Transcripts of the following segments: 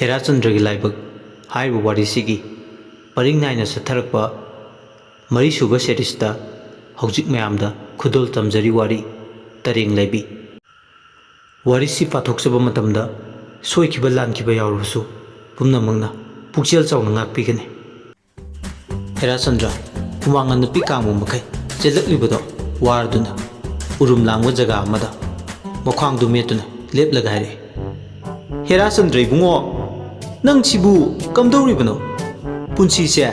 ꯍꯦꯔꯥꯆꯟꯗ꯭ꯔꯒꯤ ꯂꯥꯏꯕꯛ ꯍꯥꯏꯔꯤꯕ ꯋꯥꯔꯤꯁꯤꯒꯤ ꯄꯔꯤꯡ ꯅꯥꯏꯅ ꯆꯠꯊꯔꯛꯄ ꯃꯔꯤꯁꯨꯕ ꯁꯦꯔꯤꯁꯇ ꯍꯧꯖꯤꯛ ꯃꯌꯥꯝꯗ ꯈꯨꯗꯣꯜ ꯇꯝꯖꯔꯤ ꯋꯥꯔꯤ ꯇꯔꯦꯡ ꯂꯩꯕꯤ꯫ ꯋꯥꯔꯤꯁꯤ ꯄꯥꯊꯣꯛꯆꯕ ꯃꯇꯝꯗ ꯁꯣꯏꯈꯤꯕ ꯂꯥꯟꯈꯤꯕ ꯌꯥꯎꯔꯕꯁꯨ ꯄꯨꯝꯅꯃꯛꯅ ꯄꯨꯛꯆꯦꯜ ꯆꯥꯎꯅ ꯉꯥꯛꯄꯤꯒꯅꯤ꯫ ꯍꯦꯔꯥꯆꯟꯗ꯭ꯔ ꯍꯨꯃꯥꯡꯅ ꯅꯨꯄꯤ ꯀꯥꯡꯕ ꯃꯈꯩ ꯆꯦꯜꯂꯛꯂꯤꯕꯗꯣ ꯋꯥꯔꯗꯨꯅ ꯎꯔꯨꯝ ꯂꯥꯡꯕ ꯖꯒꯥ ꯑꯃꯗ ꯃꯈ꯭ꯋꯥꯡꯗꯨ ꯃꯦꯠꯇꯨꯅ ꯂꯦꯞꯂꯒ ꯍꯥꯏꯔꯛꯏ, "ꯍꯦꯔꯥꯆꯟꯗ꯭ꯔ ꯏꯕꯨꯡꯉꯣ, ꯅꯪ ꯁꯤꯕꯨ ꯀꯝꯗꯧꯔꯤꯕꯅꯣ? ꯄꯨꯟꯁꯤꯁꯦ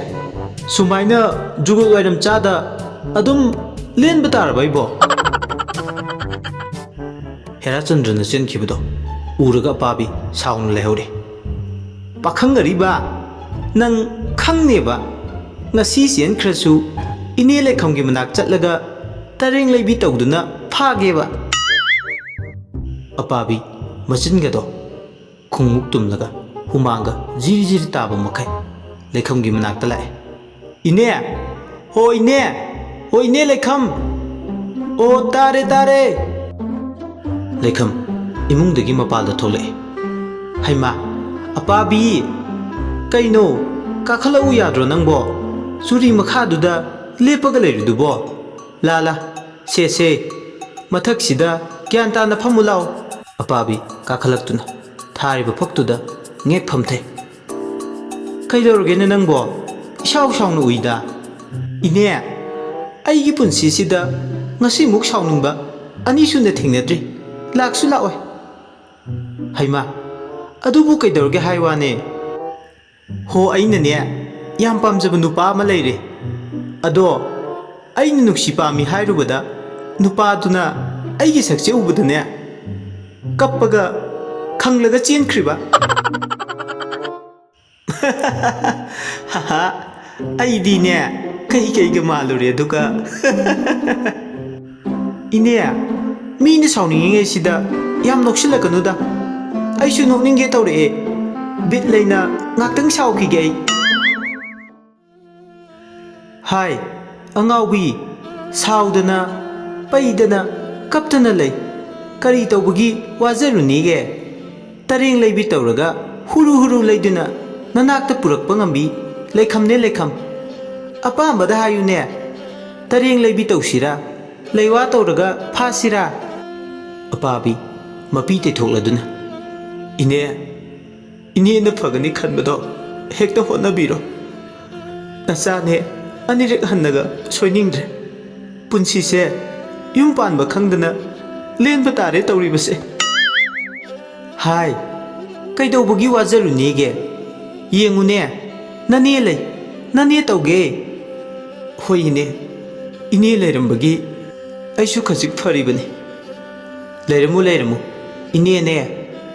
ꯁꯨꯃꯥꯏꯅ ꯖꯨꯒꯣꯠ ꯋꯥꯏꯔꯝ ꯆꯥꯗ ꯑꯗꯨꯝ ꯂꯦꯟꯕ ꯇꯥꯔꯕ ꯑꯩꯕꯣ?" ꯍꯦꯔꯥꯆꯟꯗ꯭ꯔꯅ ꯆꯦꯟꯈꯤꯕꯗꯣ ꯎꯔꯒ ꯑꯄꯥꯕꯤ ꯁꯥꯎꯅ ꯂꯩꯍꯧꯔꯤ꯫ "ꯄꯥꯈꯪ ꯑꯔꯤꯕ, ꯅꯪ ꯈꯪꯅꯦꯕ ꯉꯁꯤ ꯆꯦꯟꯈ꯭ꯔꯁꯨ ꯏꯅꯦ ꯂꯩꯈꯝꯒꯤ ꯃꯅꯥꯛ ꯆꯠꯂꯒ ꯇꯔꯦꯡ ꯂꯩꯕꯤ ꯇꯧꯗꯨꯅ ꯐꯥꯒꯦꯕ." ꯑꯄꯥꯕꯤ ꯃꯆꯤꯟꯒꯗꯣ ꯈꯨꯡꯃꯨꯛ ꯇꯨꯝꯂꯒ ꯍꯨꯃꯥꯡꯒ ꯖꯤꯔꯤ ꯖꯤꯔꯤ ꯇꯥꯕ ꯃꯈꯩ ꯂꯩꯈꯝꯒꯤ ꯃꯅꯥꯛꯇ ꯂꯥꯛꯑꯦ꯫ "ꯏꯅꯦ, ꯍꯣ ꯏꯅꯦ, ꯍꯣ ꯏꯅꯦ ꯂꯩꯈꯝ, ꯑꯣ ꯇꯥꯔꯦ ꯇꯥꯔꯦ." ꯂꯩꯈꯝ ꯏꯃꯨꯡꯗꯒꯤ ꯃꯄꯥꯜꯗ ꯊꯣꯛꯂꯛꯏ꯫ "ꯍꯩꯃꯥ ꯑꯄꯥꯕꯤ, ꯀꯩꯅꯣ ꯀꯥꯈꯠꯂꯛꯎ ꯌꯥꯗ꯭ꯔꯣ ꯅꯪꯕꯣ? ꯆꯨꯔꯤ ꯃꯈꯥꯗꯨꯗ ꯂꯦꯞꯄꯒ ꯂꯩꯔꯤꯗꯨꯕꯣ? ꯂꯥ ꯁꯦ ꯃꯊꯛꯁꯤꯗ ꯒ꯭ꯌꯥꯟ ꯇꯥꯅ ꯐꯝꯃꯨ ꯂꯥꯎ." ꯑꯄꯥꯕꯤ ꯀꯥꯈꯠꯂꯛꯇꯨꯅ ꯊꯥꯔꯤꯕ ꯐꯛꯇꯨꯗ ꯉꯦꯛ ꯐꯝꯊꯩ꯫ "ꯀꯩꯗꯧꯔꯒꯦꯅꯦ ꯅꯪꯕꯣ? ꯏꯁꯥꯎ ꯁꯥꯎꯅ ꯎꯏꯗ." "ꯏꯅꯦ, ꯑꯩꯒꯤ ꯄꯨꯟꯁꯤꯁꯤꯗ ꯉꯁꯤꯃꯨꯛ ꯁꯥꯎꯅꯤꯡꯕ ꯑꯅꯤꯁꯨꯅ ꯊꯦꯡꯅꯗ꯭ꯔꯤ, ꯂꯥꯛꯁꯨ ꯂꯥꯛꯑꯣꯏ." "ꯍꯩꯃꯥ, ꯑꯗꯨꯕꯨ ꯀꯩꯗꯧꯔꯒꯦ ꯍꯥꯏ ꯋꯥꯅꯦ? ꯍꯣ ꯑꯩꯅꯅꯦ ꯌꯥꯝ ꯄꯥꯝꯖꯕ ꯅꯨꯄꯥ ꯑꯃ ꯂꯩꯔꯦ. ꯑꯗꯣ ꯑꯩꯅ ꯅꯨꯡꯁꯤ ꯄꯥꯝꯃꯤ ꯍꯥꯏꯔꯨꯕꯗ ꯅꯨꯄꯥꯗꯨꯅ ꯑꯩꯒꯤ ꯁꯛꯁꯦ ꯎꯕꯗꯅꯦ ꯀꯞꯄꯒ ꯈꯪꯂꯒ ꯆꯦꯟꯈ꯭ꯔꯤꯕ." "ꯍꯥꯍꯥ, ꯑꯩꯗꯤꯅꯦ ꯀꯩꯒ ꯃꯥꯜꯂꯨꯔꯦ ꯑꯗꯨꯒ." "ꯏꯅꯦ, ꯃꯤꯅ ꯁꯥꯎꯅꯤꯡꯉꯤꯉꯩꯁꯤꯗ ꯌꯥꯝ ꯅꯣꯛꯁꯤꯜꯂꯛꯀꯅꯨꯗ. ꯑꯩꯁꯨ ꯅꯣꯛꯅꯤꯡꯒꯦ ꯇꯧꯔꯛꯑꯦ. ꯕꯤꯠ ꯂꯩꯅ ꯉꯥꯛꯇꯪ ꯁꯥꯎꯈꯤꯒꯦ ꯑꯩ." "ꯍꯥꯏ ꯑꯉꯥꯎꯕꯤ, ꯁꯥꯎꯗꯅ ꯄꯩꯗꯅ ꯀꯞꯇꯅ ꯂꯩ. ꯀꯔꯤ ꯇꯧꯕꯒꯤ ꯋꯥꯖꯔꯨꯅꯤꯒꯦ? ꯇꯔꯦꯡ ꯂꯩꯕꯤ ꯇꯧꯔꯒ ꯍꯨꯔꯨ ꯂꯩꯗꯨꯅ ꯅꯅꯥꯛꯇ ꯄꯨꯔꯛꯄ ꯉꯝꯕꯤ ꯂꯩꯈꯝꯅꯦ ꯂꯩꯈꯝ. ꯑꯄꯥꯝꯕꯗ ꯍꯥꯏꯌꯨꯅꯦ, ꯇꯔꯦꯡ ꯂꯩꯕꯤ ꯇꯧꯁꯤꯔꯥ, ꯂꯩꯋꯥ ꯇꯧꯔꯒ ꯐꯥꯁꯤꯔꯥ?" ꯑꯄꯥꯕꯤ ꯃꯄꯤ ꯇꯩꯊꯣꯛꯂꯗꯨꯅ, "ꯏꯅꯦꯅ ꯐꯒꯅꯤ ꯈꯟꯕꯗꯣ ꯍꯦꯛꯇ ꯍꯣꯠꯅꯕꯤꯔꯣ. ꯅꯆꯥꯅꯦ ꯑꯅꯤꯔꯛ ꯍꯟꯅꯒ ꯁꯣꯏꯅꯤꯡꯗ꯭ꯔꯦ. ꯄꯨꯟꯁꯤꯁꯦ ꯌꯨꯝ パンꯕ ꯈꯪꯗꯅ ꯂꯦꯟꯕ ꯇꯥꯔꯦ ꯇꯧꯔꯤꯕꯁꯦ." "ꯍꯥꯏ, ꯀꯩꯗꯧꯕꯒꯤ ꯋꯥꯖꯔꯨꯅꯤꯒꯦ? ꯌꯦꯡꯉꯨꯅꯦ, ꯅꯅꯦ ꯂꯩ, ꯅꯅꯦ ꯇꯧꯒꯦ." "ꯍꯣꯏ ꯏꯅꯦ ꯂꯩꯔꯝꯕꯒꯤ ꯑꯩꯁꯨ ꯈꯖꯤꯛ ꯐꯔꯤꯕꯅꯤ." ꯂꯩꯔꯝꯃꯨ, ꯏꯅꯦꯅꯦ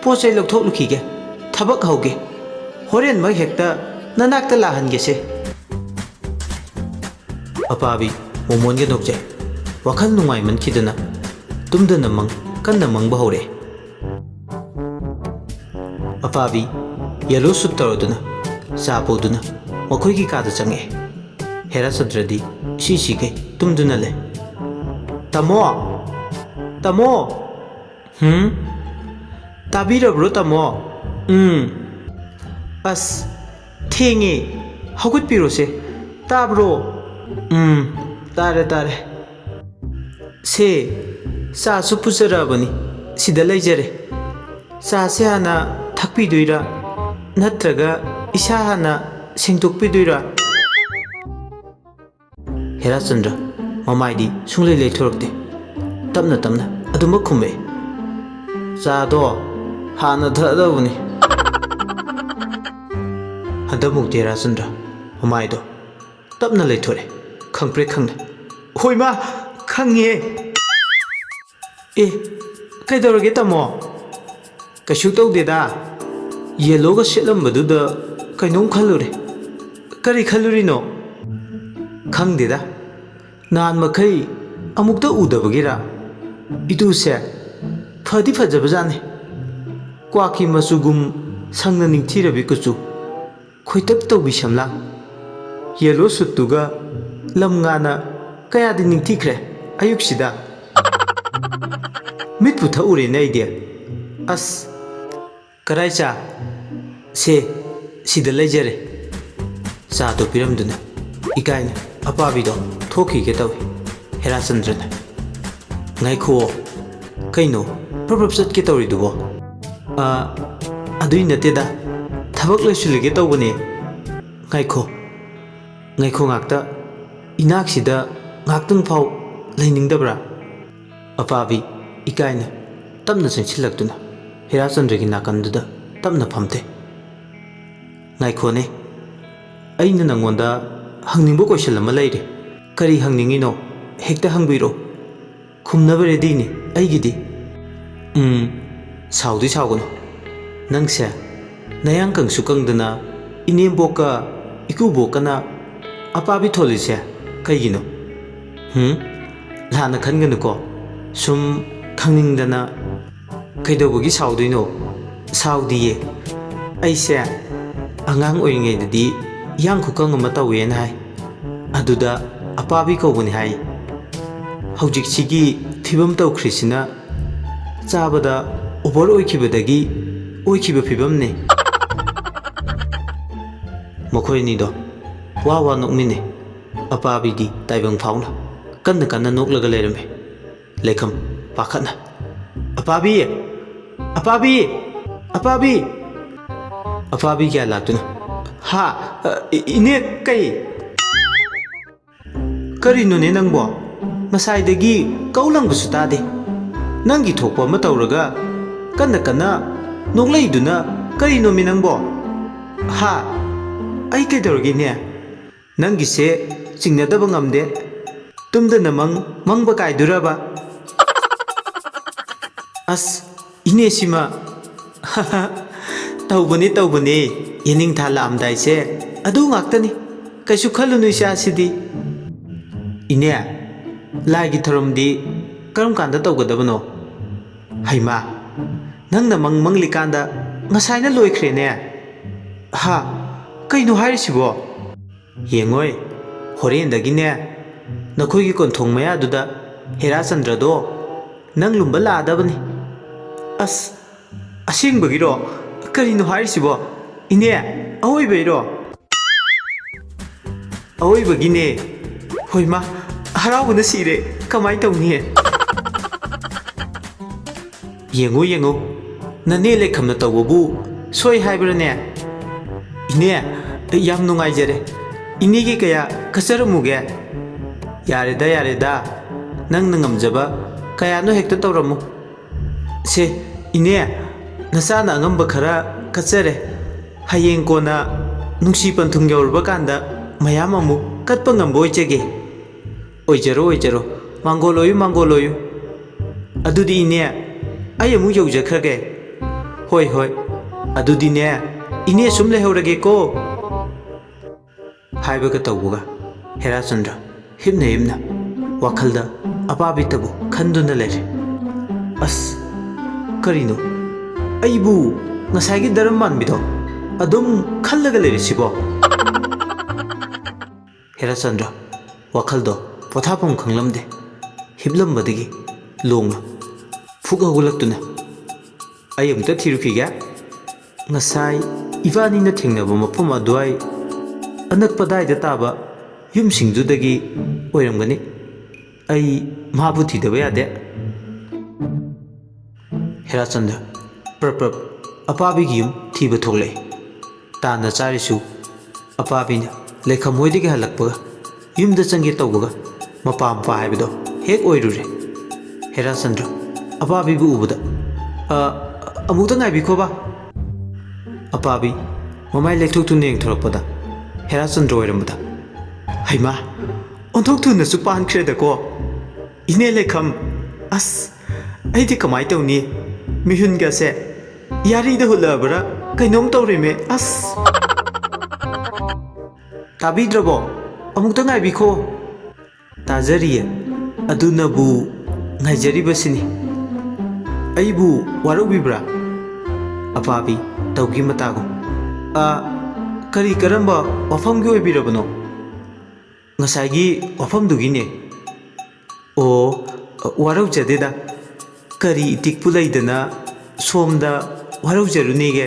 ꯄꯣꯠ ꯆꯩ ꯂꯧꯊꯣꯛꯂꯨꯈꯤꯒꯦ, ꯊꯕꯛ ꯍꯧꯒꯦ. ꯍꯣꯔꯦꯟꯃꯛ ꯍꯦꯛꯇ ꯅꯅꯥꯛꯇ ꯂꯥꯛꯍꯟꯒꯦꯁꯦ." ꯑꯄꯥꯕꯤ ꯃꯣꯃꯣꯟꯒ ꯅꯣꯛꯆꯩ꯫ ꯋꯥꯈꯜ ꯅꯨꯡꯉꯥꯏꯃꯟꯈꯤꯗꯅ ꯇꯨꯝꯗꯅ ꯀꯟꯅ ꯃꯪꯕ ꯍꯧꯔꯛꯑꯦ꯫ ꯑꯄꯥꯕꯤ ꯌꯦꯜꯂꯣ ꯁꯨꯠ ꯇꯧꯔꯗꯨꯅ ꯆꯥ ꯄꯨꯗꯨꯅ ꯃꯈꯣꯏꯒꯤ ꯀꯥꯗ ꯆꯪꯉꯛꯑꯦ꯫ ꯍꯦꯔꯥꯆꯟꯗ꯭ꯔꯗꯤ ꯁꯤꯈꯩ ꯇꯨꯝꯗꯨꯅ ꯂꯩ꯫ "ꯇꯥꯃꯣ, ꯇꯥꯕꯤꯔꯕ꯭ꯔꯣ ꯇꯥꯃꯣ? ꯑꯁ ꯊꯦꯡꯉꯦ, ꯍꯧꯒꯠꯄꯤꯔꯣꯁꯦ. ꯇꯥꯕ꯭ꯔꯣ? ꯇꯥꯔꯦ. ꯁꯦ ꯆꯥꯁꯨ ꯄꯨꯖꯔꯛꯑꯕꯅꯤ, ꯁꯤꯗ ꯂꯩꯖꯔꯦ. ꯆꯥꯁꯦ ꯍꯥꯟꯅ ꯊꯛꯄꯤꯗꯣꯏꯔꯥ ꯅꯠꯇ꯭ꯔꯒ ꯏꯁꯥ ꯍꯥꯟꯅ ꯁꯦꯡꯗꯣꯛꯄꯤꯗꯣꯏꯔꯥ?" ꯍꯦꯔꯥꯆꯟꯗ꯭ꯔ ꯃꯃꯥꯏꯗꯤ ꯁꯨꯡꯂꯩ ꯂꯩꯊꯣꯔꯛꯇꯦ꯫ ꯇꯞꯅ ꯑꯗꯨꯃꯛ ꯈꯨꯝꯃꯛꯏ, "ꯆꯥꯗꯣ ꯍꯥꯟꯅ ꯊꯛꯑꯗꯧꯕꯅꯤ." ꯍꯟꯗꯛꯃꯨꯛꯇꯤ ꯍꯦꯔꯥꯆꯟꯗ꯭ꯔ ꯃꯃꯥꯏꯗꯣ ꯇꯞꯅ ꯂꯩꯊꯣꯔꯛꯑꯦ, ꯈꯪꯄ꯭ꯔꯦꯛ ꯈꯪꯅ꯫ "ꯍꯣꯏꯃꯥ, ꯈꯪꯉꯦ." "ꯀꯩꯗꯧꯔꯒꯦ ꯇꯥꯃꯣ?" "ꯀꯩꯁꯨ ꯇꯧꯗꯦꯗ. ꯌꯦꯜꯂꯣꯒ ꯁꯦꯠꯂꯝꯕꯗꯨꯗ ꯀꯩꯅꯣꯝ ꯈꯜꯂꯨꯔꯦ." "ꯀꯔꯤ ꯈꯜꯂꯨꯔꯤꯅꯣ?" "ꯈꯪꯗꯦꯗ, ꯅꯍꯥꯟ ꯃꯈꯩ ꯑꯃꯨꯛꯇ ꯎꯗꯕꯒꯤꯔꯥ, ꯏꯇꯨꯁꯦ ꯐꯗꯤ ꯐꯖꯕꯖꯥꯠꯅꯤ. ꯀ꯭ꯋꯥꯛꯀꯤ ꯃꯆꯨꯒꯨꯝ ꯁꯪꯅ ꯅꯤꯡꯊꯤꯔꯕꯤ ꯀꯨꯆꯨ, ꯈꯣꯏꯇꯛ ꯇꯧꯕꯤ ꯁꯝꯂꯥꯡ, ꯌꯦꯜꯂꯣ ꯁꯨꯠꯇꯨꯒ ꯂꯝ ꯉꯥꯅ ꯀꯌꯥꯗꯤ ꯅꯤꯡꯊꯤꯈ꯭ꯔꯦ ꯑꯌꯨꯛꯁꯤꯗ. ꯃꯤꯠꯄꯨ ꯊꯛꯎꯔꯦꯅꯦ ꯑꯩꯗꯤ." "ꯑꯁ, ꯀꯔꯥꯏ ꯆꯥ? ꯁꯦ ꯁꯤꯗ ꯂꯩꯖꯔꯦ ꯆꯥꯗꯣ ꯄꯤꯔꯝꯗꯨꯅ ꯏꯀꯥꯏꯅ ꯑꯄꯥꯕꯤꯗꯣ ꯊꯣꯛꯈꯤꯒꯦ ꯇꯧꯏ ꯍꯦꯔꯥꯆꯟꯗ꯭ꯔꯅ ꯉꯥꯏꯈꯨꯑꯣ ꯀꯩꯅꯣ ꯄ꯭ꯔꯞ ꯆꯠꯀꯦ ꯇꯧꯔꯤꯗꯨꯕꯣ ꯑꯗꯨꯏ ꯅꯠꯇꯦꯗ ꯊꯕꯛ ꯂꯣꯏꯁꯤꯜꯂꯒꯦ ꯇꯧꯕꯅꯦ ꯉꯥꯏꯈꯣ ꯉꯥꯏꯈꯣ ꯉꯥꯛꯇ ꯏꯅꯥꯛꯁꯤꯗ ꯉꯥꯛꯇꯪ ꯐꯥꯎ ꯂꯩꯅꯤꯡꯗꯕ꯭ꯔꯥ ꯑꯄꯥꯕꯤ ꯏꯀꯥꯏꯅ ꯇꯞꯅ ꯆꯪꯁꯤꯜꯂꯛꯇꯨꯅ ꯍꯦꯔꯥꯆꯟꯗ꯭ꯔꯒꯤ ꯅꯥꯀꯟꯗꯨꯗ ꯇꯞꯅ ꯐꯝꯊꯩ ꯉꯥꯏꯈꯣꯅꯦ ꯑꯩꯅ ꯅꯪꯉꯣꯟꯗ ꯍꯪꯅꯤꯡꯕ ꯀꯣꯏꯁꯟ ꯑꯃ ꯂꯩꯔꯦ ꯀꯔꯤ ꯍꯪꯅꯤꯡꯉꯤꯅꯣ ꯍꯦꯛꯇ ꯍꯪꯕꯤꯔꯣ ꯈꯨꯝꯅꯕ ꯔꯦꯗꯤꯅꯤ ꯑꯩꯒꯤꯗꯤ ꯁꯥꯎꯗꯤ ꯁꯥꯎꯒꯅꯨ ꯅꯪꯁꯦ ꯅꯌꯥꯡ ꯀꯪꯁꯨ ꯀꯪꯗꯅ ꯏꯅꯦꯝꯕꯣꯛꯀ ꯏꯀꯨꯕꯣꯛꯀꯅ ꯑꯄꯥꯕꯤ ꯊꯣꯜꯂꯤꯁꯦ ꯀꯩꯒꯤꯅꯣ ꯂꯥꯟꯅ ꯈꯟꯒꯅꯨꯀꯣ ꯁꯨꯝ ꯈꯪꯅꯤꯡꯗꯅ ꯀꯩꯗꯧꯕꯒꯤ ꯁꯥꯎꯗꯣꯏꯅꯣ ꯁꯥꯎꯗꯤꯌꯦ ꯑꯩꯁꯦ ꯑꯉꯥꯡ ꯑꯣꯏꯔꯤꯉꯩꯗꯗꯤ ꯏꯌꯥꯡ ꯈꯨꯀꯪ ꯑꯃ ꯇꯧꯋꯦꯅ ꯍꯥꯏ ꯑꯗꯨꯗ ꯑꯄꯥꯕꯤ ꯀꯧꯕꯅꯤ ꯍꯥꯏ ꯍꯧꯖꯤꯛꯁꯤꯒꯤ ꯐꯤꯕꯝ ꯇꯧꯈ꯭ꯔꯤꯁꯤꯅ ꯆꯥꯕꯗ ꯑꯣꯚꯔ ꯑꯣꯏꯈꯤꯕꯗꯒꯤ ꯑꯣꯏꯈꯤꯕ ꯐꯤꯕꯝꯅꯤ ꯃꯈꯣꯏ ꯑꯅꯤꯗꯣ ꯋꯥ ꯋꯥ ꯅꯣꯛꯃꯤꯟꯅꯩ ꯑꯄꯥꯕꯤꯗꯤ ꯇꯥꯏꯕꯪ ꯐꯥꯎꯅ ꯀꯟꯅ ꯀꯟꯅ ꯅꯣꯛꯂꯒ ꯂꯩꯔꯝꯃꯤ ꯂꯩꯈꯝ ꯄꯥꯈꯠꯅ ꯑꯄꯥꯕꯤ ꯑꯄꯥꯕꯤ ꯑꯄꯥꯕꯤ ꯑꯄꯥꯕꯤ ꯀꯌꯥ ꯂꯥꯛꯇꯨꯅ ꯍꯥ ꯏꯅꯦ ꯀꯔꯤꯅꯣꯅꯦ ꯅꯪꯕꯣ ꯉꯁꯥꯏꯗꯒꯤ ꯀꯧꯂꯪꯕꯁꯨ ꯇꯥꯗꯦ ꯅꯪꯒꯤ ꯊꯣꯛꯄ ꯑꯃ ꯇꯧꯔꯒ ꯀꯟꯅ ꯀꯟꯅ ꯅꯣꯛꯂꯛꯏꯗꯨꯅ ꯀꯔꯤꯅꯣꯃꯤ ꯅꯪꯕꯣ ꯍꯥ ꯑꯩ ꯀꯩꯗꯧꯔꯒꯦꯅꯦ ꯅꯪꯒꯤꯁꯦ ꯆꯤꯡꯅꯗꯕ ꯉꯝꯗꯦ ꯇꯨꯝꯗꯅ ꯃꯪꯕ ꯀꯥꯏꯗꯨꯔꯕ ꯑꯁ ꯏꯅꯦꯁꯤꯃ ꯇꯧꯕꯅꯦ ꯌꯦꯅꯤꯡꯊꯥ ꯂꯥꯛꯑꯝꯗꯥꯏꯁꯦ ꯑꯗꯨ ꯉꯥꯛꯇꯅꯤ ꯀꯩꯁꯨ ꯈꯜꯂꯨꯅꯨ ꯏꯆꯥꯁꯤꯗꯤ ꯏꯅꯦ ꯂꯥꯏꯒꯤ ꯊꯧꯔꯝꯗꯤ ꯀꯔꯝ ꯀꯥꯟꯗ ꯇꯧꯒꯗꯕꯅꯣ ꯍꯩꯃꯥ ꯅꯪꯅ ꯃꯪꯂꯤꯀꯥꯟꯗ ꯉꯁꯥꯏꯅ ꯂꯣꯏꯈ꯭ꯔꯦꯅꯦ ꯍꯥ ꯀꯩꯅꯣ ꯍꯥꯏꯔꯤꯁꯤꯕꯣ ꯌꯦꯡꯉꯣꯏ ꯍꯣꯔꯦꯟꯗꯒꯤꯅꯦ ꯅꯈꯣꯏꯒꯤ ꯀꯣꯟꯊꯣꯡ ꯃꯌꯥꯗꯨꯗ ꯍꯦꯔꯥꯆꯟꯗ꯭ꯔꯗꯣ ꯅꯪ ꯂꯨꯝꯕ ꯂꯥꯛꯑꯗꯕꯅꯤ ꯑꯁ ꯑꯁꯦꯡꯕꯒꯤꯔꯣ ꯀꯔꯤꯅꯣ ꯍꯥꯏꯔꯤꯁꯤꯕꯣ ꯏꯅꯦ ꯑꯋꯣꯏꯕꯩꯔꯣ ꯑꯋꯣꯏꯕꯒꯤꯅꯦ ꯍꯣꯏꯃꯥ ꯍꯔꯥꯎꯕꯅ ꯁꯤꯔꯦ ꯀꯃꯥꯏ ꯇꯧꯅꯤ ꯌꯦꯡꯉꯨ ꯅꯅꯦ ꯂꯩꯈꯝꯅ ꯇꯧꯕꯕꯨ ꯁꯣꯏ ꯍꯥꯏꯕ꯭ꯔꯅꯦ ꯏꯅꯦ ꯌꯥꯝ ꯅꯨꯡꯉꯥꯏꯖꯔꯦ ꯏꯅꯦꯒꯤ ꯀꯌꯥ ꯀꯠꯆꯔꯝꯃꯨꯒꯦ ꯌꯥꯔꯦꯗ ꯅꯪꯅ ꯉꯝꯖꯕ ꯀꯌꯥꯅꯣ ꯍꯦꯛꯇ ꯇꯧꯔꯝꯃꯨ ꯁꯦ ꯏꯅꯦ ꯅꯆꯥꯅ ꯑꯉꯝꯕ ꯈꯔ ꯀꯠꯆꯔꯦ ꯍꯌꯦꯡ ꯀꯣꯟꯅ ꯅꯨꯡꯁꯤ ꯄꯟꯊꯨꯡ ꯌꯧꯔꯕ ꯀꯥꯟꯗ ꯃꯌꯥꯝ ꯑꯃꯨꯛ ꯀꯠꯄ ꯉꯝꯕ ꯑꯣꯏꯖꯒꯦ ꯑꯣꯏꯖꯔꯣ ꯃꯥꯡꯒꯣꯜ ꯑꯣꯏꯌꯨ ꯑꯗꯨꯗꯤ ꯏꯅꯦ ꯑꯩ ꯑꯃꯨꯛ ꯌꯧꯖꯈ꯭ꯔꯒꯦ ꯍꯣꯏ ꯑꯗꯨꯗꯤꯅꯦ ꯏꯅꯦ ꯁꯨꯝ ꯂꯩꯍꯧꯔꯒꯦꯀꯣ ꯍꯥꯏꯕꯒ ꯇꯧꯕꯒ ꯍꯦꯔꯥꯆꯟꯗ꯭ꯔ ꯍꯤꯞꯅ ꯋꯥꯈꯜꯗ ꯑꯄꯥꯕꯤꯇꯕꯨ ꯈꯟꯗꯨꯅ ꯂꯩꯔꯦ ꯑꯁ ꯀꯔꯤꯅꯣ ꯑꯩꯕꯨ ꯉꯁꯥꯏꯒꯤ ꯗꯔꯝ ꯃꯥꯟꯕꯤꯗꯣ ꯑꯗꯨꯝ ꯈꯜꯂꯒ ꯂꯩꯔꯤꯁꯤꯕꯣ ꯍꯦꯔꯥꯆꯟꯗ꯭ꯔ ꯋꯥꯈꯜꯗꯣ ꯄꯣꯊꯥꯐꯝ ꯈꯪꯂꯝꯗꯦ ꯍꯤꯞꯂꯝꯕꯗꯒꯤ ꯂꯣꯡꯅ ꯐꯨꯛ ꯍꯧꯒꯠꯂꯛꯇꯨꯅ ꯑꯩ ꯑꯃꯨꯛꯇ ꯊꯤꯔꯨꯈꯤꯒꯦ ꯉꯁꯥꯏ ꯏꯕꯥꯅꯤꯅ ꯊꯦꯡꯅꯕ ꯃꯐꯝ ꯑꯗꯨꯋꯥꯏ ꯑꯅꯛꯄꯗꯥꯏꯗ ꯇꯥꯕ ꯌꯨꯝꯁꯤꯡꯗꯨꯗꯒꯤ ꯑꯣꯏꯔꯝꯒꯅꯤ ꯑꯩ ꯃꯥꯕꯨ ꯊꯤꯗꯕ ꯌꯥꯗꯦ ꯍꯦꯔꯥꯆꯟꯗ꯭ꯔ ꯄ꯭ꯔꯞ ꯑꯄꯥꯕꯤꯒꯤ ꯌꯨꯝ ꯊꯤꯕ ꯊꯣꯛꯂꯛꯏ ꯇꯥꯟꯅ ꯆꯥꯔꯤꯁꯨ ꯑꯄꯥꯕꯤꯅ ꯂꯩꯈꯝ ꯍꯣꯏꯗꯒꯤ ꯍꯜꯂꯛꯄꯒ ꯌꯨꯝꯗ ꯆꯪꯒꯦ ꯇꯧꯕꯒ ꯃꯄꯥ ꯍꯥꯏꯕꯗꯣ ꯍꯦꯛ ꯑꯣꯏꯔꯨꯔꯦ ꯍꯦꯔꯥꯆꯟꯗ꯭ꯔ ꯑꯄꯥꯕꯤꯕꯨ ꯎꯕꯗ ꯑꯃꯨꯛꯇ ꯉꯥꯏꯕꯤꯈꯣꯕ ꯑꯄꯥꯕꯤ ꯃꯃꯥꯏ ꯂꯦꯛꯊꯣꯛꯇꯨꯅ ꯌꯦꯡꯊꯣꯔꯛꯄꯗ ꯍꯦꯔꯥꯆꯟꯗ꯭ꯔ ꯑꯣꯏꯔꯝꯕꯗ ꯍꯩꯃꯥ ꯑꯣꯟꯊꯣꯛ ꯊꯨꯅꯁꯨ ꯄꯥꯟꯈ꯭ꯔꯦꯗꯀꯣ ꯏꯅꯦ ꯂꯩꯈꯝ ꯑꯁ ꯑꯩꯗꯤ ꯀꯃꯥꯏ ꯇꯧꯅꯤ ꯃꯤꯍꯨꯟꯒꯁꯦ ꯌꯥꯔꯤꯗ ꯍꯨꯠꯂꯛꯑꯕ꯭ꯔꯥ ꯀꯩꯅꯣꯝ ꯇꯧꯔꯤꯃꯦ ꯑꯁ ꯇꯥꯕꯤꯗ꯭ꯔꯕꯣ ꯑꯃꯨꯛꯇ ꯉꯥꯏꯕꯤꯈꯣ ꯇꯥꯖꯔꯤꯌꯦ ꯑꯗꯨꯅꯕꯨ ꯉꯥꯏꯖꯔꯤꯕꯁꯤꯅꯤ ꯑꯩꯕꯨ ꯋꯥꯔꯧꯕꯤꯕ꯭ꯔꯥ ꯑꯄꯥꯕꯤ ꯇꯧꯒꯤ ꯃꯇꯥꯒꯨꯝ ꯀꯔꯝꯕ ꯋꯥꯐꯝꯒꯤ ꯑꯣꯏꯕꯤꯔꯕꯅꯣ ꯉꯁꯥꯏꯒꯤ ꯋꯥꯐꯝꯗꯨꯒꯤꯅꯦ ꯑꯣ ꯋꯥꯔꯧꯖꯗꯦꯗ ꯀꯔꯤ ꯏꯇꯤꯛꯄꯨ ꯂꯩꯗꯅ ꯁꯣꯝꯗ ꯋꯥꯔꯧꯖꯔꯨꯅꯦꯒꯦ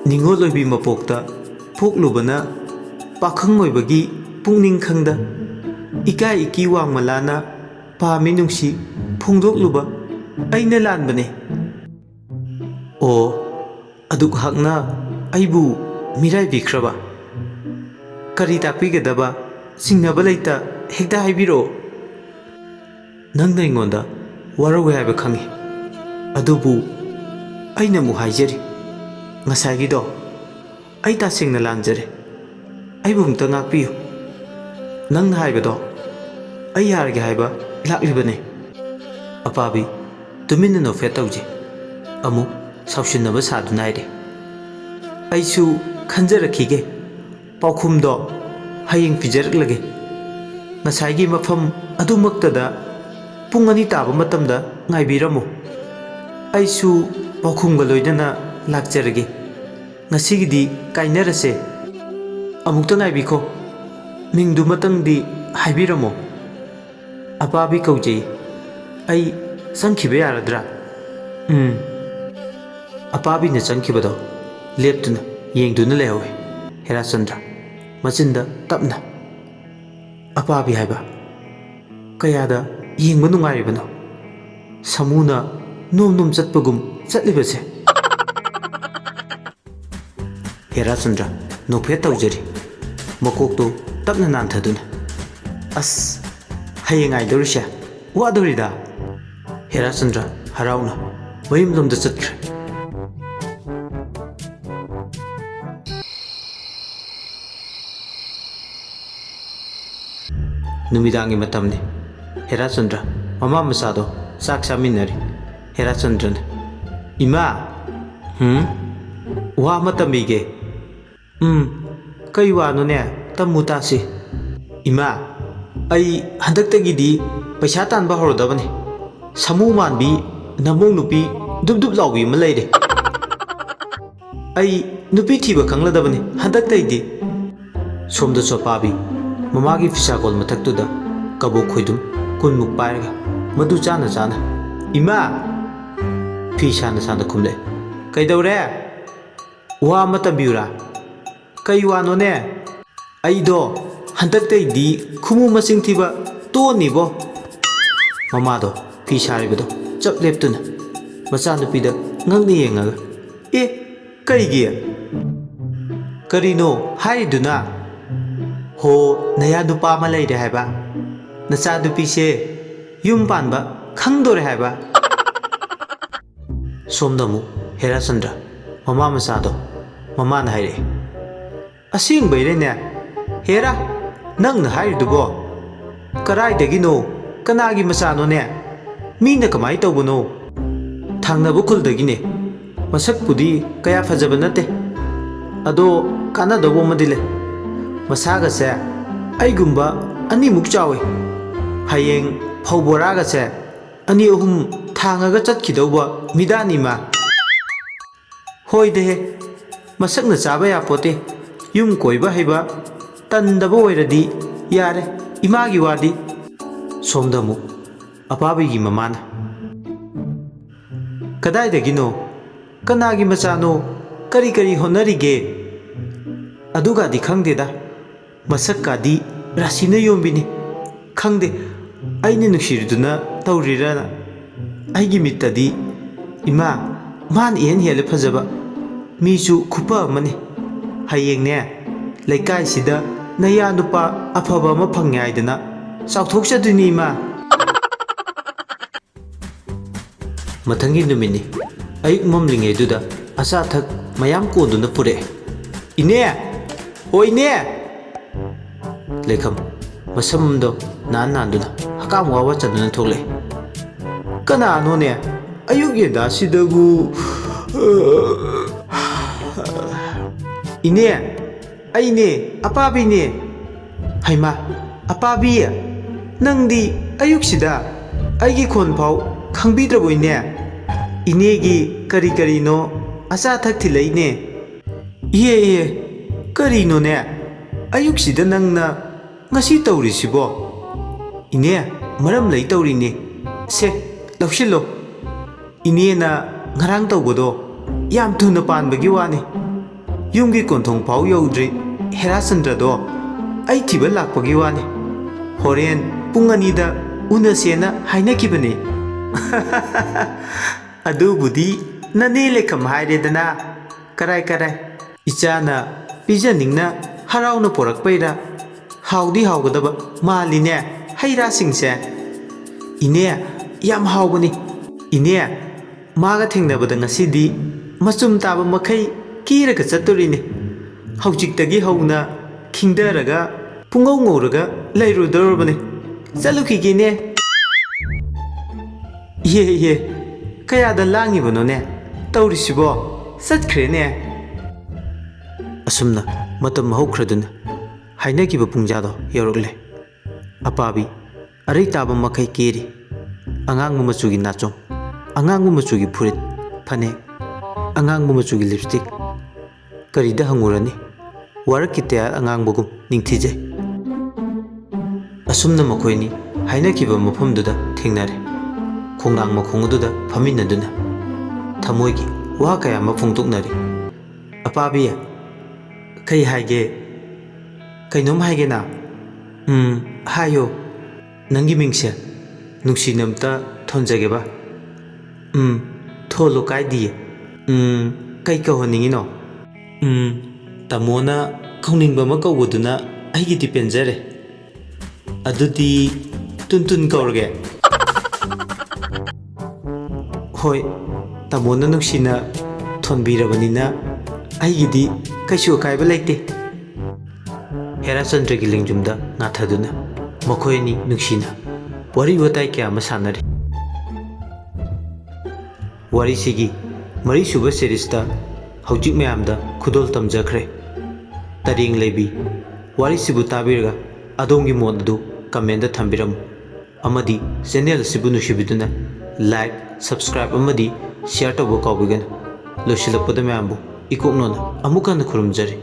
ꯅꯤꯡꯉꯣꯜ ꯑꯣꯏꯕꯤ ꯃꯄꯣꯛꯇ ꯄꯣꯛꯂꯨꯕꯅ ꯄꯥꯈꯪ ꯑꯣꯏꯕꯒꯤ ꯄꯨꯛꯅꯤꯡ ꯈꯪꯗ ꯏꯀꯥꯏ ꯏꯀꯤ ꯋꯥꯡꯃꯂꯥꯅ ꯄꯥꯝꯃꯤ ꯅꯨꯡꯁꯤ ꯐꯣꯡꯗꯣꯛꯂꯨꯕ ꯑꯩꯅ ꯂꯥꯟꯕꯅꯦ꯫ ꯑꯣ ꯑꯗꯨꯛꯍꯥꯛꯅ ꯑꯩꯕꯨ ꯃꯤꯔꯥꯏꯕꯤꯈ꯭ꯔꯕ? ꯀꯔꯤ ꯇꯥꯛꯄꯤꯒꯗꯕ ꯆꯤꯡꯅꯕ ꯂꯩꯇ ꯍꯦꯛꯇ ꯍꯥꯏꯕꯤꯔꯛꯑꯣ꯫ ꯅꯪꯅ ꯑꯩꯉꯣꯟꯗ ꯋꯥꯔꯧꯏ ꯍꯥꯏꯕ ꯈꯪꯉꯤ, ꯑꯗꯨꯕꯨ ꯑꯩꯅ ꯑꯃꯨꯛ ꯍꯥꯏꯖꯔꯤ, ꯉꯁꯥꯏꯒꯤꯗꯣ ꯑꯩ ꯇꯁꯦꯡꯅ ꯂꯥꯟꯖꯔꯦ, ꯑꯩꯕꯨ ꯑꯃꯨꯛꯇ ꯉꯥꯛꯄꯤꯌꯨ꯫ ꯅꯪꯅ ꯍꯥꯏꯕꯗꯣ ꯑꯩ ꯌꯥꯔꯒꯦ ꯍꯥꯏꯕ ꯂꯥꯛꯂꯤꯕꯅꯦ꯫ ꯑꯄꯥꯕꯤ ꯇꯨꯃꯤꯟꯅ ꯅꯣꯛꯐꯦꯠ ꯇꯧꯖꯩ, ꯑꯃꯨꯛ ꯁꯥꯎꯁꯤꯟꯅꯕ ꯁꯥꯗꯨꯅ ꯍꯥꯏꯔꯦ, ꯑꯩꯁꯨ ꯈꯟꯖꯔꯛꯈꯤꯒꯦ, ꯄꯥꯎꯈꯨꯝꯗꯣ ꯍꯌꯦꯡ ꯄꯤꯖꯔꯛꯂꯒꯦ꯫ ꯉꯁꯥꯏꯒꯤ ꯃꯐꯝ ꯑꯗꯨꯃꯛꯇꯗ ꯄꯨꯡ 2 ꯇꯥꯕ ꯃꯇꯝꯗ ꯉꯥꯏꯕꯤꯔꯝꯃꯨ, ꯑꯩꯁꯨ ꯄꯥꯎꯈꯨꯝꯒ ꯂꯣꯏꯅꯅ ꯂꯥꯛꯆꯔꯒꯦ꯫ ꯉꯁꯤꯒꯤꯗꯤ ꯀꯥꯏꯅꯔꯁꯦ꯫ ꯑꯃꯨꯛꯇ ꯉꯥꯏꯕꯤꯈꯣ, ꯃꯤꯡꯗꯨꯃꯇꯪꯗꯤ ꯍꯥꯏꯕꯤꯔꯝꯃꯣ꯫ ꯑꯄꯥꯕꯤ ꯀꯧꯖꯩ, ꯑꯩ ꯆꯪꯈꯤꯕ ꯌꯥꯔꯗ꯭ꯔꯥ? ꯑꯄꯥꯕꯤꯅ ꯆꯪꯈꯤꯕꯗꯣ ꯂꯦꯞꯇꯨꯅ ꯌꯦꯡꯗꯨꯅ ꯂꯩꯍꯧꯏ ꯍꯦꯔꯥꯆꯟꯗ꯭ꯔ, ꯃꯆꯤꯟꯗ ꯇꯞꯅ, ꯑꯄꯥꯕꯤ ꯍꯥꯏꯕ ꯀꯌꯥꯗ ꯌꯦꯡꯕ ꯅꯨꯡꯉꯥꯏꯔꯤꯕꯅꯣ, ꯁꯥꯃꯨꯅ ꯅꯣꯝ ꯅꯣꯝ ꯆꯠꯄꯒꯨꯝ ꯆꯠꯂꯤꯕꯁꯦ꯫ ꯍꯦꯔꯥꯆꯟꯗ꯭ꯔ ꯅꯣꯛꯐꯦꯠ ꯇꯧꯖꯔꯤ, ꯃꯀꯣꯛꯇꯨ ꯇꯞꯅ ꯅꯥꯟꯊꯗꯨꯅ, ꯑꯁ ꯍꯌꯦꯡ ꯉꯥꯏꯗꯧꯔꯤꯁꯦ ꯋꯥꯗꯧꯔꯤꯗ꯫ ꯍꯦꯔꯥꯆꯟꯗ꯭ꯔ ꯍꯔꯥꯎꯅ ꯃꯌꯨꯝꯂꯣꯝꯗ ꯆꯠꯈ꯭ꯔꯦ꯫ ꯅꯨꯃꯤꯗꯥꯡꯒꯤ ꯃꯇꯝꯅꯤ꯫ ꯍꯦꯔꯥꯆꯟꯗ꯭ꯔ ꯃꯃꯥ ꯃꯆꯥꯗꯣ ꯆꯥꯛ ꯆꯥꯃꯤꯟꯅꯔꯤ꯫ ꯍꯦꯔꯥꯆꯟꯗ꯭ꯔꯅ, ꯏꯃꯥ, ꯋꯥ ꯑꯃ ꯇꯝꯕꯤꯒꯦ꯫ ꯀꯩ ꯋꯥꯅꯣꯅꯦ, ꯇꯝꯃꯨ ꯇꯥꯁꯤ꯫ ꯏꯃꯥ, ꯑꯩ ꯍꯟꯗꯛꯇꯒꯤꯗꯤ ꯄꯩꯁꯥ ꯇꯥꯟꯕ ꯍꯧꯔꯗꯕꯅꯤ꯫ ꯁꯥꯃꯨ ꯃꯥꯟꯕꯤ ꯅꯃꯧ ꯅꯨꯄꯤ ꯗꯨꯞ ꯗꯨꯞ ꯂꯥꯎꯕꯤ ꯑꯃ ꯂꯩꯔꯦ, ꯑꯩ ꯅꯨꯄꯤ ꯊꯤꯕ ꯈꯪꯂꯗꯕꯅꯤ ꯍꯟꯗꯛꯇꯩꯗꯤ꯫ ꯁꯣꯝꯗꯁꯨ ꯑꯄꯥꯕꯤ ꯃꯃꯥꯒꯤ ꯐꯤꯁꯥꯀꯣꯜ ꯃꯊꯛꯇꯨꯗ ꯀꯕꯣꯛ ꯈꯣꯏꯗꯨꯝ 10ꯃꯨꯛ ꯄꯥꯏꯔꯒ ꯃꯗꯨ ꯆꯥꯅ ꯆꯥꯅ, ꯏꯃꯥ, ꯐꯤ ꯁꯥꯅ ꯁꯥꯅ ꯈꯨꯝꯂꯛꯑꯦ꯫ ꯀꯩꯗꯧꯔꯦ? ꯋꯥ ꯑꯃ ꯇꯝꯕꯤꯌꯨꯔꯥ? ꯀꯩ ꯋꯥꯅꯣꯅꯦ? ꯑꯩꯗꯣ ꯍꯟꯗꯛꯇꯩꯗꯤ ꯈꯨꯃꯨ ꯃꯁꯤꯡ ꯊꯤꯕ ꯇꯣꯛꯑꯅꯤꯕꯣ꯫ ꯃꯃꯥꯗꯣ ꯐꯤ ꯁꯥꯔꯤꯕꯗꯣ ꯆꯞ ꯂꯦꯞꯇꯨꯅ ꯃꯆꯥꯅꯨꯄꯤꯗ ꯉꯛꯅ ꯌꯦꯡꯉꯒ, ꯀꯩꯒꯤ? ꯀꯔꯤꯅꯣ ꯍꯥꯏꯔꯤꯗꯨꯅ? ꯍꯣ, ꯅꯌꯥ ꯅꯨꯄꯥ ꯑꯃ ꯂꯩꯔꯦ ꯍꯥꯏꯕ, ꯅꯆꯥꯅꯨꯄꯤꯁꯦ ꯌꯨꯝ ꯄꯥꯟꯕ ꯈꯪꯗꯣꯔꯦ ꯍꯥꯏꯕ꯫ ꯁꯣꯝꯗ ꯑꯃꯨꯛ ꯍꯦꯔꯥꯆꯟꯗ꯭ꯔ ꯃꯃꯥ ꯃꯆꯥꯗꯣ ꯃꯃꯥꯅ ꯍꯥꯏꯔꯛꯑꯦ, ꯑꯁꯦꯡꯕꯩꯔꯅꯦ? ꯍꯦꯔꯥ, ꯅꯪꯅ ꯍꯥꯏꯔꯤꯗꯨꯕꯣ ꯀꯔꯥꯏꯗꯒꯤꯅꯣ? ꯀꯅꯥꯒꯤ ꯃꯆꯥꯅꯣꯅꯦ? ꯃꯤꯅ ꯀꯃꯥꯏ ꯇꯧꯕꯅꯣ? ꯊꯪꯅꯕ ꯈꯨꯜꯗꯒꯤꯅꯦ, ꯃꯁꯛꯄꯨꯗꯤ ꯀꯌా ꯐꯖꯕ ꯅꯠꯇꯦ, ꯑꯗꯣ ꯀꯥꯟꯅꯗꯧꯕ ꯑꯃꯗꯤ ꯂꯩ, ꯃꯁꯥꯒꯁꯦ ꯑꯩꯒꯨꯝꯕ 2ꯃꯨꯛ ꯆꯥꯎꯏ, ꯍꯌꯦꯡ ꯐꯧ ꯕꯣꯔꯥꯒꯁꯦ 2-3 ꯊꯥꯡꯉꯒ ꯆꯠꯈꯤꯗꯧꯕ ꯃꯤꯗꯥꯅꯤꯃꯥ꯫ ꯍꯣꯏꯗꯍꯦ, ꯃꯁꯛꯅ ꯆꯥꯕ ꯌꯥꯄꯣꯠꯇꯦ, ꯌꯨꯝ ꯀꯣꯏꯕ ꯍꯩꯕ ꯇꯟꯗꯕ ꯑꯣꯏꯔꯗꯤ ꯌꯥꯔꯦ ꯏꯃꯥꯒꯤ ꯋꯥꯗꯤ꯫ ꯁꯣꯝꯗ ꯑꯃꯨꯛ ꯑꯄꯥꯕꯤꯒꯤ ꯃꯃꯥꯅ, ꯀꯗꯥꯏꯗꯒꯤꯅꯣ? ꯀꯅꯥꯒꯤ ꯃꯆꯥꯅꯣ? ꯀꯔꯤ ꯀꯔꯤ ꯍꯣꯠꯅꯔꯤꯒꯦ? ꯑꯗꯨꯒꯗꯤ ꯈꯪꯗꯦꯗ, ꯃꯁꯛꯀꯗꯤ ꯔꯥꯁꯤꯅ ꯌꯣꯝꯕꯤꯅꯤ, ꯈꯪꯗꯦ ꯑꯩꯅ ꯅꯨꯡꯁꯤꯔꯨꯗꯨꯅ ꯇꯧꯔꯤꯔꯅ꯫ ꯑꯩꯒꯤ ꯃꯤꯠꯇꯗꯤ ꯏꯃꯥ, ꯃꯥꯅ ꯏꯍꯦꯟ ꯍꯦꯜꯂꯦ ꯐꯖꯕ, ꯃꯤꯁꯨ ꯈꯨꯐ ꯑꯃꯅꯤ, ꯍꯌꯦꯡꯅꯦ ꯂꯩꯀꯥꯏꯁꯤꯗ ꯅꯌꯥ ꯅꯨꯄꯥ ꯑꯐꯕ ꯑꯃ ꯐꯪꯉꯦ ꯍꯥꯏꯗꯅ ꯆꯥꯎꯊꯣꯛꯆꯗꯣꯏꯅꯤ ꯏꯃꯥ꯫ ꯃꯊꯪꯒꯤ ꯅꯨꯃꯤꯠꯅꯤ꯫ ꯑꯌꯨꯛ ꯃꯝꯂꯤꯉꯩꯗꯨꯗ ꯑꯆꯥ ꯑꯊꯛ ꯃꯌꯥꯝ ꯀꯣꯟꯗꯨꯅ ꯄꯨꯔꯛꯑꯦ꯫ ꯏꯅꯦ, ꯑꯣ ꯏꯅꯦ! ꯂꯩꯈꯝ ꯃꯁꯝꯗꯣ ꯅꯥꯟꯗꯨꯅ ꯍꯀꯥꯝ ꯋꯥ ꯋꯥ ꯆꯟꯗꯨꯅ ꯊꯣꯛꯂꯛꯑꯦ꯫ ꯀꯅꯥꯅꯣꯅꯦ ꯑꯌꯨꯛ ꯌꯦꯟꯗꯥꯁꯤꯗꯕꯨ? ꯏꯅꯦ, ꯑꯩꯅꯦ, ꯑꯄꯥꯕꯤꯅꯦ꯫ ꯍꯩꯃꯥ, ꯑꯄꯥꯕꯤ, ꯅꯪꯗꯤ ꯑꯌꯨꯛꯁꯤꯗ ꯑꯩꯒꯤ ꯈꯣꯟꯐꯥꯎ ꯈꯪꯕꯤꯗ꯭ꯔꯕꯣ ꯏꯅꯦ? ꯏꯅꯦꯒꯤ ꯀꯔꯤ ꯀꯔꯤꯅꯣ ꯑꯆꯥ ꯑꯊꯛ ꯊꯤꯜꯂꯛꯏꯅꯦ꯫ ꯏꯍꯦ, ꯀꯔꯤꯅꯣꯅꯦ ꯑꯌꯨꯛꯁꯤꯗ ꯅꯪꯅ ꯉꯁꯤ ꯇꯧꯔꯤꯁꯤꯕꯣ? ꯏꯅꯦ, ꯃꯔꯝ ꯂꯩ ꯇꯧꯔꯤꯅꯦ, ꯁꯦ ꯂꯧꯁꯤꯜꯂꯣ꯫ ꯏꯅꯦꯅ ꯉꯔꯥꯡ ꯇꯧꯕꯗꯣ ꯌꯥꯝ ꯊꯨꯅ ꯄꯥꯟꯕꯒꯤ ꯋꯥꯅꯤ, ꯌꯨꯝꯒꯤ ꯀꯣꯟꯊꯣꯡ ꯐꯥꯎ ꯌꯧꯗ꯭ꯔꯤ ꯍꯦꯔꯥꯆꯟꯗ꯭ꯔꯗꯣ ꯑꯩ ꯊꯤꯕ ꯂꯥꯛꯄꯒꯤ ꯋꯥꯅꯤ ꯍꯣꯔꯦꯟ ꯄꯨꯡ 2ꯗ ꯎꯅꯁꯦꯅ ꯍꯥꯏꯅꯈꯤꯕꯅꯤ ꯑꯗꯨꯕꯨꯗꯤ ꯅꯅꯦ ꯂꯩꯈꯝ ꯍꯥꯏꯔꯦꯗꯅ ꯀꯔꯥꯏ ꯏꯆꯥꯅ ꯄꯤꯖꯅꯤꯡꯅ ꯍꯔꯥꯎꯅ ꯄꯣꯔꯛꯄꯩꯔꯥ ꯍꯥꯎꯗꯤ ꯍꯥꯎꯒꯗꯕ ꯃꯥꯜꯂꯤꯅꯦ ꯍꯩ ꯔꯥꯁꯤꯡꯁꯦ ꯏꯅꯦ ꯌꯥꯝ ꯍꯥꯎꯕꯅꯤ ꯏꯅꯦ ꯃꯥꯒ ꯊꯦꯡꯅꯕꯗ ꯉꯁꯤꯗꯤ ꯃꯆꯨꯝ ꯇꯥꯕ ꯃꯈꯩ ꯀꯦꯔꯒ ꯆꯠꯇꯣꯔꯤꯅꯤ ꯍꯧꯖꯤꯛꯇꯒꯤ ꯍꯧꯅ ꯈꯤꯡꯗꯔꯒ ꯄꯨꯡꯉꯧ ꯉꯧꯔꯒ ꯂꯩꯔꯨꯗꯧꯔꯕꯅꯤ ꯆꯠꯂꯨꯈꯤꯒꯦꯅꯦ ꯏꯍꯦ ꯀꯌꯥꯗ ꯂꯥꯡꯉꯤꯕꯅꯣꯅꯦ ꯇꯧꯔꯤꯁꯤꯕꯣ ꯆꯠꯈ꯭ꯔꯦꯅꯦ ꯑꯁꯨꯝꯅ ꯃꯇꯝ ꯍꯧꯈ꯭ꯔꯗꯨꯅ ꯍꯥꯏꯅꯈꯤꯕ ꯄꯨꯡꯖꯥꯗꯣ ꯌꯧꯔꯛꯂꯦ ꯑꯄꯥꯕꯤ ꯑꯔꯩ ꯇꯥꯕ ꯃꯈꯩ ꯀꯦꯔꯤ ꯑꯉꯥꯡꯕ ꯃꯆꯨꯒꯤ ꯅꯥꯆꯣꯡ ꯑꯉꯥꯡꯕ ꯃꯆꯨꯒꯤ ꯐꯨꯔꯤꯠ ꯐꯅꯦꯛ ꯑꯉꯥꯡꯕ ꯃꯆꯨꯒꯤ ꯂꯤꯞꯁꯇꯤꯛ ꯀꯔꯤꯗ ꯍꯪꯉꯨꯔꯅꯤ ꯋꯥꯔꯛꯀꯤ ꯇꯌꯥꯔ ꯑꯉꯥꯡꯕꯒꯨꯝ ꯅꯤꯡꯊꯤꯖꯩ ꯑꯁꯨꯝꯅ ꯃꯈꯣꯏꯅꯤ ꯍꯥꯏꯅꯈꯤꯕ ꯃꯐꯝꯗꯨꯗ ꯊꯦꯡꯅꯔꯦ ꯈꯣꯡꯅꯥꯡ ꯃꯈꯣꯡ ꯑꯗꯨꯗ ꯐꯝꯃꯤꯟꯅꯗꯨꯅ ꯊꯃꯣꯏꯒꯤ ꯋꯥ ꯀꯌꯥ ꯑꯃ ꯐꯣꯡꯗꯣꯛꯅꯔꯤ ꯑꯄꯥꯕꯤ ꯀꯩ ꯍꯥꯏꯒꯦ ꯀꯩꯅꯣꯝ ꯍꯥꯏꯒꯦꯅ ꯍꯥꯏꯌꯣ ꯅꯪꯒꯤ ꯃꯤꯡꯁꯦ ꯅꯨꯡꯁꯤꯅꯝꯇ ꯊꯣꯟꯖꯒꯦꯕ ꯊꯣꯜꯂꯨ ꯀꯥꯏꯗꯤꯌꯦ ꯀꯩ ꯀꯧꯍꯟꯅꯤꯡꯉꯤꯅꯣ ꯇꯥꯃꯣꯅ ꯀꯧꯅꯤꯡꯕ ꯑꯃ ꯀꯧꯕꯗꯨꯅ ꯑꯩꯒꯤꯗꯤ ꯄꯦꯟꯖꯔꯦ ꯑꯗꯨꯗꯤ ꯇꯨꯟꯇꯨꯟ ꯀꯧꯔꯒꯦ ꯍꯣꯏ ꯇꯥꯃꯣꯅ ꯅꯨꯡꯁꯤꯅ ꯊꯣꯟꯕꯤꯔꯕꯅꯤꯅ ꯑꯩꯒꯤꯗꯤ ꯀꯩꯁꯨ ꯑꯀꯥꯏꯕ ꯂꯩꯇꯦ ꯍꯦꯔꯥꯆꯟꯗ꯭ꯔꯒꯤ ꯂꯦꯡꯖꯨꯝꯗ ꯉꯥꯊꯗꯨꯅ ꯃꯈꯣꯏ ꯑꯅꯤ ꯅꯨꯡꯁꯤꯅ ꯋꯥꯔꯤ ꯋꯥꯇꯥꯏ ꯀꯌꯥ ꯑꯃ ꯁꯥꯟꯅꯔꯤ ꯋꯥꯔꯤꯁꯤꯒꯤ ꯃꯔꯤꯁꯨꯕ ꯁꯤꯔꯤꯁꯇ ꯍꯧꯖꯤꯛ ꯃꯌꯥꯝꯗ ꯈꯨꯗꯣꯜ ꯇꯝꯖꯈ꯭ꯔꯦ ꯇꯔꯦꯡ ꯂꯩꯕꯤ ꯋꯥꯔꯤꯁꯤꯕꯨ ꯇꯥꯕꯤꯔꯒ ꯑꯗꯣꯝꯒꯤ ꯃꯣꯠ ꯑꯗꯨ ꯀꯃꯦꯟꯗ ꯊꯝꯕꯤꯔꯝꯃꯨ ꯑꯃꯗꯤ ꯆꯦꯅꯦꯜ ꯑꯁꯤꯕꯨ ꯅꯨꯡꯁꯤꯕꯤꯗꯨꯅ ꯂꯥꯏꯛ ꯁꯕꯁꯀ꯭ꯔꯥꯏꯕ ꯑꯃꯗꯤ ꯁꯤꯌꯔ ꯇꯧꯕ ꯀꯥꯎꯕꯤꯒꯅꯨ ꯂꯣꯏꯁꯤꯜꯂꯛꯄꯗ ꯃꯌꯥꯝꯕꯨ ꯏꯀꯣꯛꯅꯣꯅ ꯑꯃꯨꯛ ꯍꯟꯅ ꯈꯨꯔꯨꯝꯖꯔꯤ